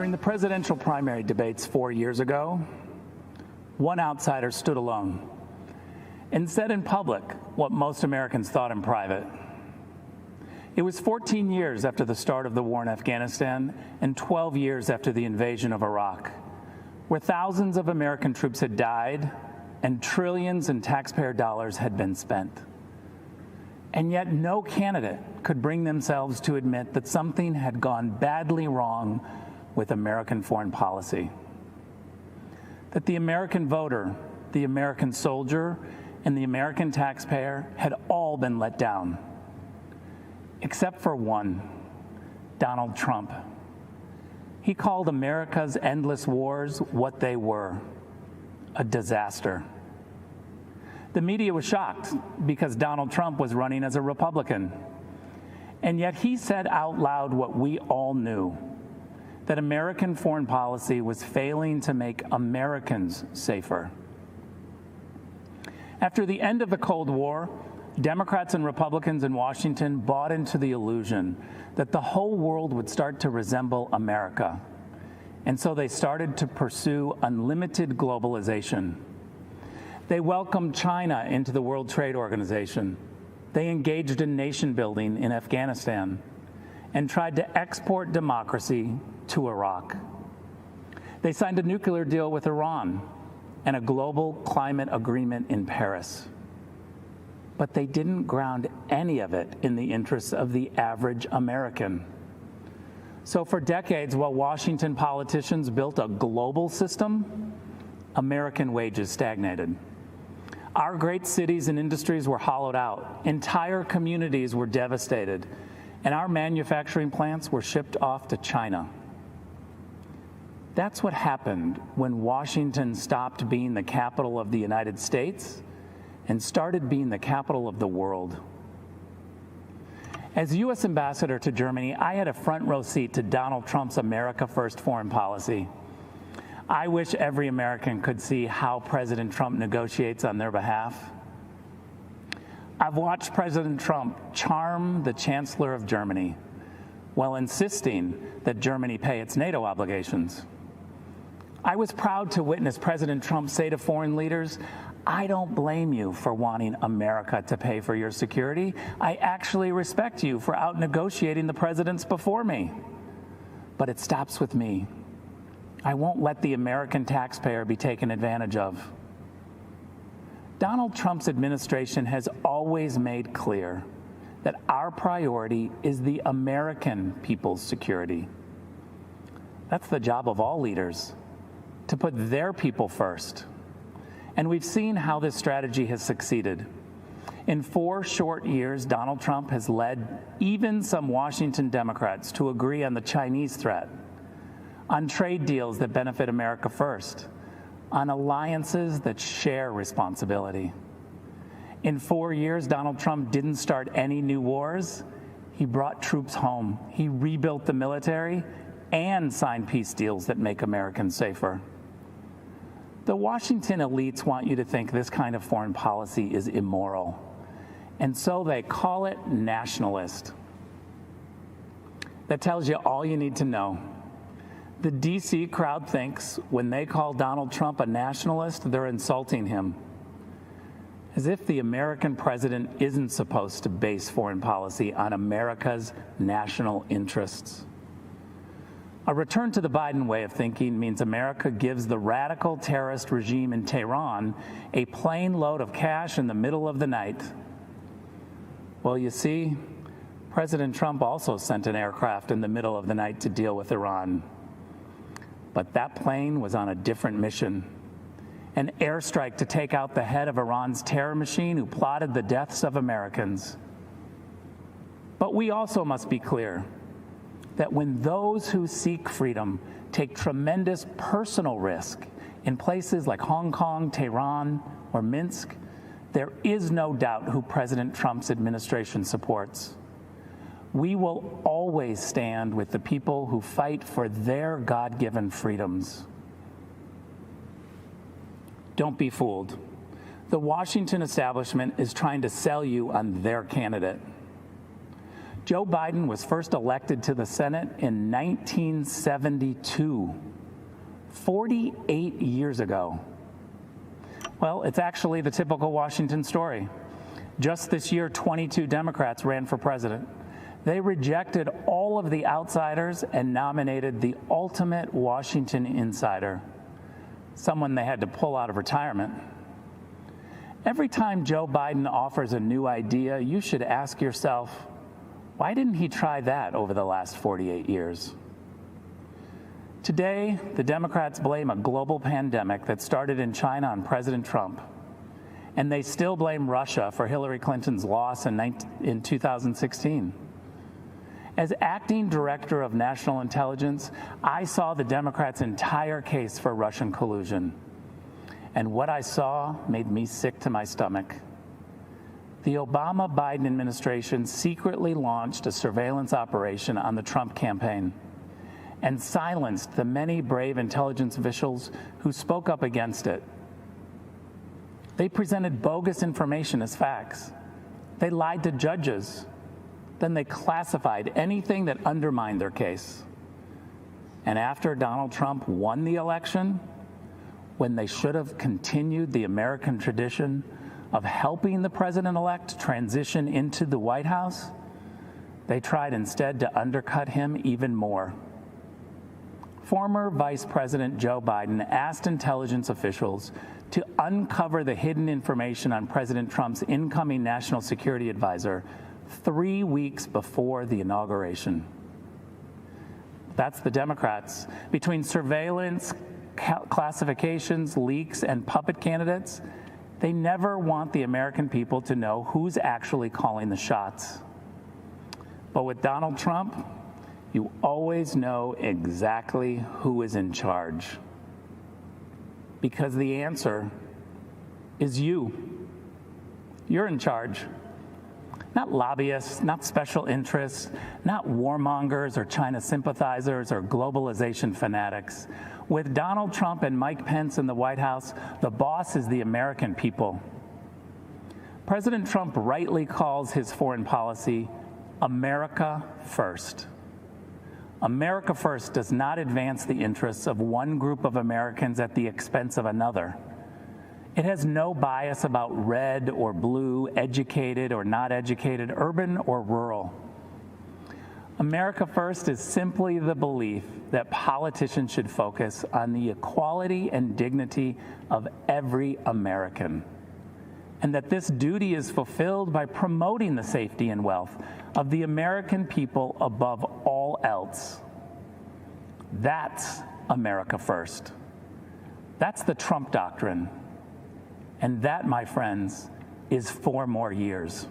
During the presidential primary debates 4 years ago, one outsider stood alone and said in public what most Americans thought in private. It was 14 years after the start of the war in Afghanistan and 12 years after the invasion of Iraq, where thousands of American troops had died and trillions in taxpayer dollars had been spent. And yet no candidate could bring themselves to admit that something had gone badly wrong with American foreign policy. That the American voter, the American soldier, and the American taxpayer had all been let down. Except for one, Donald Trump. He called America's endless wars what they were, a disaster. The media was shocked because Donald Trump was running as a Republican. And yet he said out loud what we all knew, that American foreign policy was failing to make Americans safer. After the end of the Cold War, Democrats and Republicans in Washington bought into the illusion that the whole world would start to resemble America. And so they started to pursue unlimited globalization. They welcomed China into the World Trade Organization. They engaged in nation building in Afghanistan and tried to export democracy to Iraq. They signed a nuclear deal with Iran and a global climate agreement in Paris. But they didn't ground any of it in the interests of the average American. So for decades, while Washington politicians built a global system, American wages stagnated. Our great cities and industries were hollowed out. Entire communities were devastated, and our manufacturing plants were shipped off to China. That's what happened when Washington stopped being the capital of the United States and started being the capital of the world. As U.S. ambassador to Germany, I had a front row seat to Donald Trump's America First foreign policy. I wish every American could see how President Trump negotiates on their behalf. I've watched President Trump charm the Chancellor of Germany while insisting that Germany pay its NATO obligations. I was proud to witness President Trump say to foreign leaders, "I don't blame you for wanting America to pay for your security. I actually respect you for out-negotiating the presidents before me. But it stops with me. I won't let the American taxpayer be taken advantage of." Donald Trump's administration has always made clear that our priority is the American people's security. That's the job of all leaders, to put their people first. And we've seen how this strategy has succeeded. In 4 short years, Donald Trump has led even some Washington Democrats to agree on the Chinese threat, on trade deals that benefit America first, on alliances that share responsibility. In 4 years, Donald Trump didn't start any new wars. He brought troops home. He rebuilt the military and signed peace deals that make Americans safer. The Washington elites want you to think this kind of foreign policy is immoral, and so they call it nationalist. That tells you all you need to know. The DC crowd thinks when they call Donald Trump a nationalist, they're insulting him, as if the American president isn't supposed to base foreign policy on America's national interests. A return to the Biden way of thinking means America gives the radical terrorist regime in Tehran a plane load of cash in the middle of the night. Well, you see, President Trump also sent an aircraft in the middle of the night to deal with Iran. But that plane was on a different mission. An airstrike to take out the head of Iran's terror machine who plotted the deaths of Americans. But we also must be clear that when those who seek freedom take tremendous personal risk in places like Hong Kong, Tehran, or Minsk, there is no doubt who President Trump's administration supports. We will always stand with the people who fight for their God-given freedoms. Don't be fooled. The Washington establishment is trying to sell you on their candidate. Joe Biden was first elected to the Senate in 1972, 48 years ago. Well, it's actually the typical Washington story. Just this year, 22 Democrats ran for president. They rejected all of the outsiders and nominated the ultimate Washington insider, someone they had to pull out of retirement. Every time Joe Biden offers a new idea, you should ask yourself, why didn't he try that over the last 48 years? Today, the Democrats blame a global pandemic that started in China on President Trump. And they still blame Russia for Hillary Clinton's loss in 2016. As acting director of national intelligence, I saw the Democrats' entire case for Russian collusion. And what I saw made me sick to my stomach. The Obama-Biden administration secretly launched a surveillance operation on the Trump campaign and silenced the many brave intelligence officials who spoke up against it. They presented bogus information as facts. They lied to judges. Then they classified anything that undermined their case. And after Donald Trump won the election, when they should have continued the American tradition of helping the president-elect transition into the White House, they tried instead to undercut him even more. Former Vice President Joe Biden asked intelligence officials to uncover the hidden information on President Trump's incoming national security advisor 3 weeks before the inauguration. That's the Democrats. Between surveillance, classifications, leaks, and puppet candidates, they never want the American people to know who's actually calling the shots. But with Donald Trump, you always know exactly who is in charge. Because the answer is you. You're in charge. Not lobbyists, not special interests, not warmongers or China sympathizers or globalization fanatics. With Donald Trump and Mike Pence in the White House, the boss is the American people. President Trump rightly calls his foreign policy America First. America First does not advance the interests of one group of Americans at the expense of another. It has no bias about red or blue, educated or not educated, urban or rural. America First is simply the belief that politicians should focus on the equality and dignity of every American, and that this duty is fulfilled by promoting the safety and wealth of the American people above all else. That's America First. That's the Trump doctrine. And that, my friends, is 4 more years.